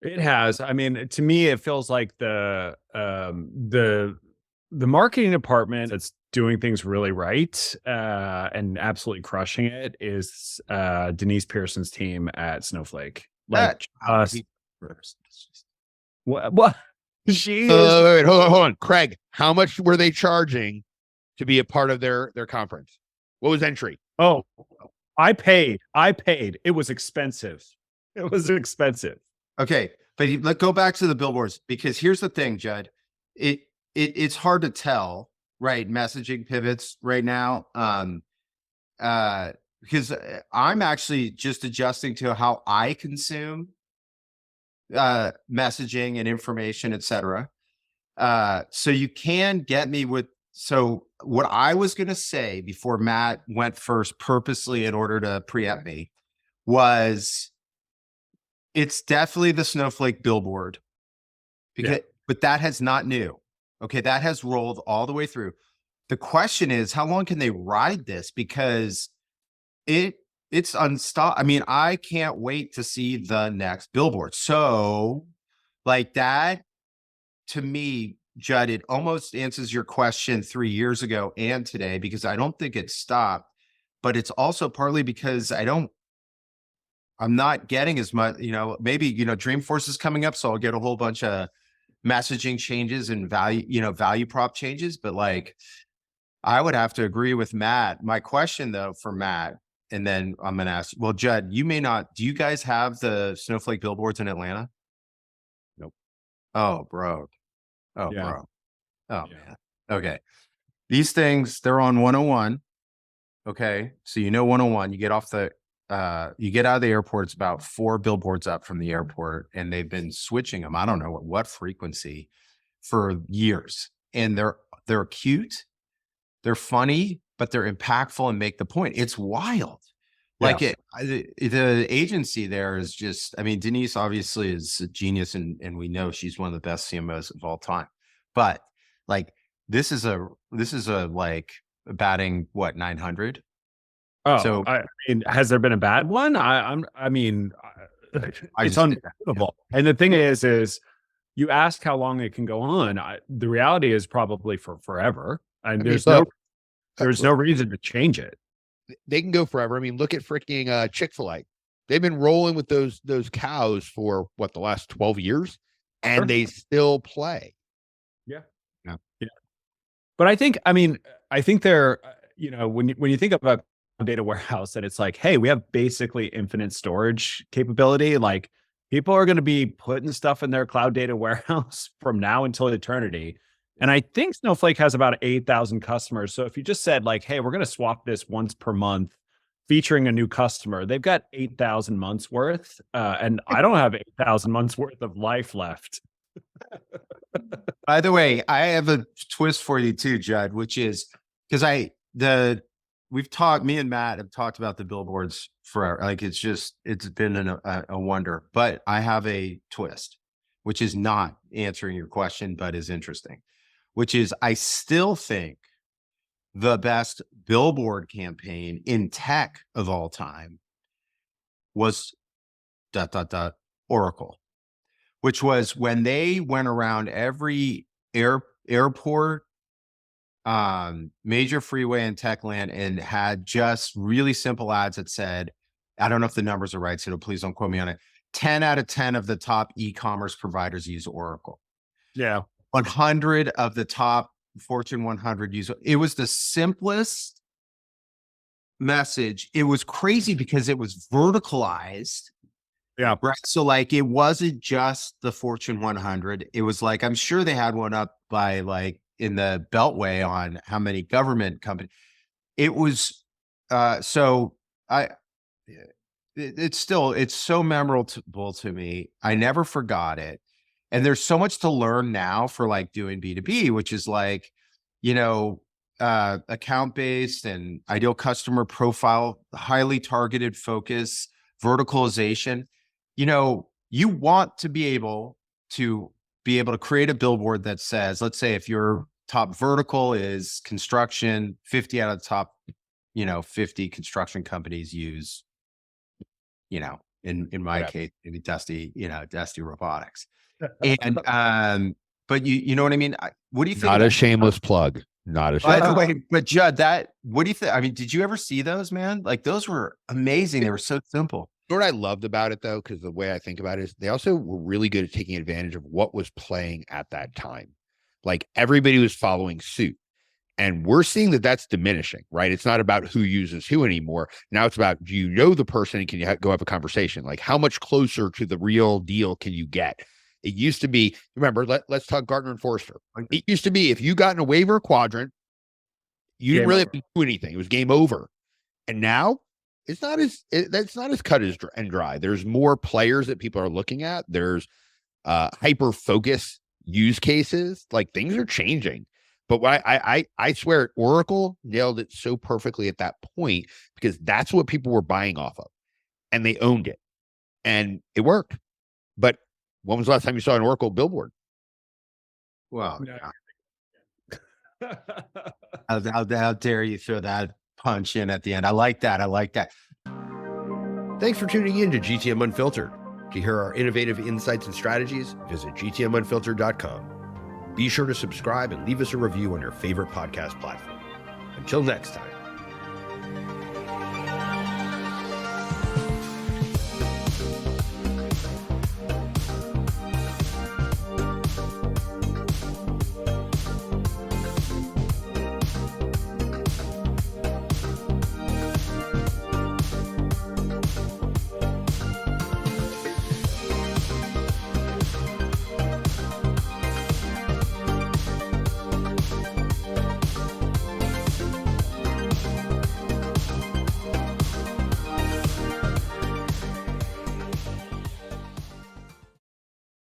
It has. I mean, to me, it feels like the marketing department that's doing things really right, and absolutely crushing it is, Denise Pearson's team at Snowflake. Like, just He first. what she is. Wait, hold on. Craig, how much were they charging to be a part of their conference? What was entry? Oh, I paid. It was expensive. It was expensive. Okay, but let's go back to the billboards, because here's the thing, Judd. It's hard to tell, right? Messaging pivots right now. Because I'm actually just adjusting to how I consume messaging and information, etc. So you can get me with. So what I was going to say before Matt went first, purposely in order to preempt me, was it's definitely the Snowflake billboard, because, but that has not new. Okay, that has rolled all the way through. The question is, how long can they ride this? Because it's unstop. I mean, I can't wait to see the next billboard. So, like that, to me, Judd, it almost answers your question 3 years ago and today, because I don't think it stopped. But it's also partly because I'm not getting as much, maybe, Dreamforce is coming up, so I'll get a whole bunch of messaging changes and value prop changes. But like, I would have to agree with Matt. My question though for Matt, and then I'm going to ask, well, Judd, you may not, do you guys have the Snowflake billboards in Atlanta? Nope. Oh, bro. Oh, Yeah. bro. Oh, Yeah. man. Okay. These things, they're on 101. Okay. So, 101, you get out of the airport. It's about 4 billboards up from the airport, and they've been switching them. I don't know what frequency for years. And they're cute. They're funny, but they're impactful and make the point. It's wild. Like the agency there is just, I mean, Denise obviously is a genius, and we know she's one of the best CMOs of all time. But like, this is a like batting what, 900. Oh, So I mean, has there been a bad one? I mean, I it's just, unbelievable. And the thing is you ask how long it can go on. The reality is probably for forever. And I mean, there's no reason to change it. they can go forever. I mean, look at freaking Chick-fil-A. They've been rolling with those cows for what, the last 12 years, and Sure. they still play. Yeah. Yeah. Yeah. But I think they're, when you think about a data warehouse, and it's like, hey, we have basically infinite storage capability. Like, people are going to be putting stuff in their cloud data warehouse from now until eternity. And I think Snowflake has about 8,000 customers. So if you just said like, hey, we're going to swap this once per month, featuring a new customer, they've got 8,000 months worth. And I don't have 8,000 months worth of life left. by the way, I have a twist for you too, Judd, which is because me and Matt have talked about the billboards forever. Like, it's been a wonder. But I have a twist, which is not answering your question, but is interesting, which is, I still think the best billboard campaign in tech of all time was ... Oracle, which was when they went around every airport, major freeway in Techland, and had just really simple ads that said, I don't know if the numbers are right, so please don't quote me on it. 10 out of 10 of the top e-commerce providers use Oracle. Yeah. 100 of the top Fortune 100 use it. It was the simplest message. It was crazy because it was verticalized. Yeah. Right. So like, it wasn't just the Fortune 100. It was like, I'm sure they had one up by like in the Beltway on how many government companies. It was, so it's so memorable to me. I never forgot it. And there's so much to learn now for like doing B2B, which is like, account-based and ideal customer profile, highly targeted focus, verticalization. You want to be able to create a billboard that says, let's say if your top vertical is construction, 50 out of the top, 50 construction companies use, in my Yeah. case, maybe Dusty, Dusty Robotics. And but you know what I mean? What do you think? Not about- a shameless plug. Not a By shameless the way, but Judd, what do you think? I mean, did you ever see those, man? Like those were amazing. They were so simple. You know what I loved about it though, because the way I think about it is they also were really good at taking advantage of what was playing at that time. Like everybody was following suit. And we're seeing that that's diminishing, right? It's not about who uses who anymore. Now it's about, do you know the person and can you go have a conversation? Like how much closer to the real deal can you get? It used to be, remember, let's talk Gartner and Forrester. It used to be if you got in a waiver quadrant, you didn't really have to do anything. It was game over. And now it's not as cut as and dry. There's more players that people are looking at. There's hyper focus use cases. Like things are changing. But what I swear Oracle nailed it so perfectly at that point because that's what people were buying off of and they owned it and it worked. But when was the last time you saw an Oracle billboard? Well, No. how dare you throw that punch in at the end? I like that. Thanks for tuning in to GTM Unfiltered. To hear our innovative insights and strategies, visit gtmunfiltered.com. Be sure to subscribe and leave us a review on your favorite podcast platform. Until next time.